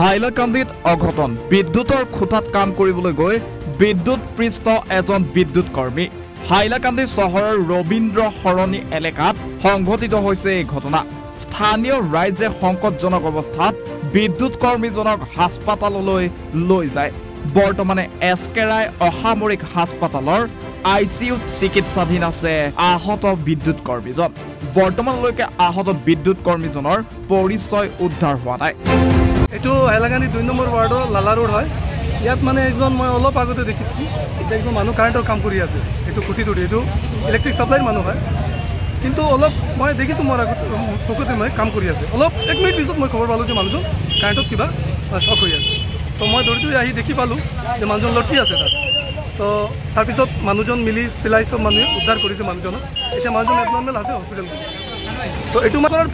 হাইলাকান্দিত অঘটন বিদ্যুতৰ খুঁটাত কাম কৰিবলৈ গৈ বিদ্যুৎ পৃষ্ঠ এজন বিদ্যুৎ কৰ্মী হাইলাকান্দি চহৰৰ ৰবীন্দ্ৰ সৰণী এলেকাত সংঘটিত হৈছে এই ঘটনা স্থানীয় ৰাইজে সংকটজনক অৱস্থাত বিদ্যুৎ কৰ্মীজনক হাস্পতাললৈ লৈ যায় বৰ্তমানে এছকেৰাই অসামৰিক হাস্পতালৰ আইচিইউত চিকিৎসাধীন আছে আহত বিদ্যুৎ কৰ্মীজন বৰ্তমানলৈকে আহত বিদ্যুৎ কৰ্মীজনৰ পৰিচয় উদ্ধাৰ হোৱা নাই এটো হাইলাকান্দি 2 নম্বৰ ওয়াৰ্ডৰ লালা ৰোড হয় ইয়াত মানে একজন মই অলপ আগতে দেখিছো একজন মানুহ কাৰেণ্টৰ কাম কৰি আছে এটো খুঁটিটোৰি এটো ইলেক্ট্ৰিক সাপ্লাইৰ মানুহ হয় কিন্তু অলপ মই দেখিছো মোৰ আগতে চকুতে মই কাম কৰি আছে অলপ 1 মিনিট পিছত মই খবৰ পালো যে মানুহজন কাৰেণ্টত কিবা শক হৈ আছে তো মই দৌৰি আহি দেখি পালো যে মানুহজন লটকি আছে তাত তো তাৰ পিছত মানুহজন মিলি স্পিলাই সব মানুহ উদ্ধাৰ কৰিছে মানুহজনক এতিয়া মানুহজন এবনৰ্মেল আছে হস্পিটেল তো এটো মাত্ৰাৰ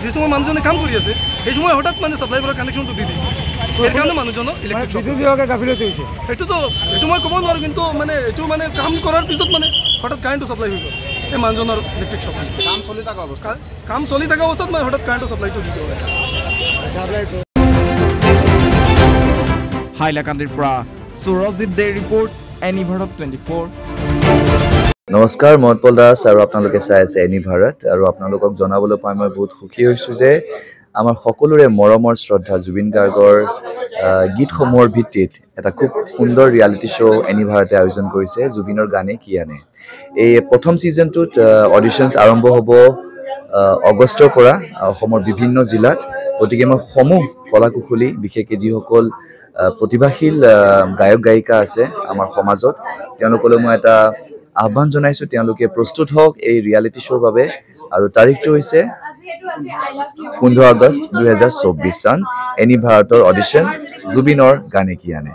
যে সময় মানুহজনে কাম কৰি আছে এই সময় হঠাৎ মানে সাপ্লাই পৰা কানেকশনটো দি দিছে এৰ কাৰণে মানুহজন ইলেক্ট্ৰিক বিদ্যুৎ বিভাগে গাফিলতি হৈছে এটো মই ক'ব নোৱাৰো কিন্তু মানে এটো মানে কাম কৰাৰ পিছত মানে হঠাৎ কাৰেণ্ট সাপ্লাই হৈ গ'ল এই মানুহজনৰ ইলেক্ট্ৰিক সাপ্লাই কাম চলি থকা অৱস্থাত মই হঠাৎ কাৰেণ্ট সাপ্লাইটো দি দিওঁ হাইলাকান্দিৰ পৰা সুৰজিত দে ৰিপৰ্ট এনি ভাৰত 24 নমস্কাৰ মহৎপল দাস আৰু আপোনালোকে চাই আছে এনি ভাৰত আৰু আপোনালোকক জনাবলৈ পাই মই বহুত সুখী হৈছো যে আমাৰ সকলোৰে মৰমৰ শ্ৰদ্ধা জুবিন গাৰ্গৰ গীতসমূহৰ ভিত্তিত এটা খুব সুন্দৰ ৰিয়েলিটি শ্ব' এনি ভাৰতে আয়োজন কৰিছে জুবিনৰ গানে কি আনে এই প্ৰথম সিজনটোত অডিশ্যনছ আৰম্ভ হ'ব আগষ্টৰ পৰা অসমৰ বিভিন্ন জিলাত গতিকে মই সমূহ কলাকুশলী বিশেষকৈ যিসকল প্ৰতিভাশীল গায়ক গায়িকা আছে আমাৰ সমাজত তেওঁলোকলৈ মই এটা আহ্বান জনাইছো তেওঁলোকে প্ৰস্তুত হওক এই ৰিয়েলিটি শ্ব'ৰ বাবে আৰু তাৰিখটো হৈছে 15 আগষ্ট 2024 চন এনি ভাৰতৰ অডিশ্যন জুবিনৰ গানে কি আনে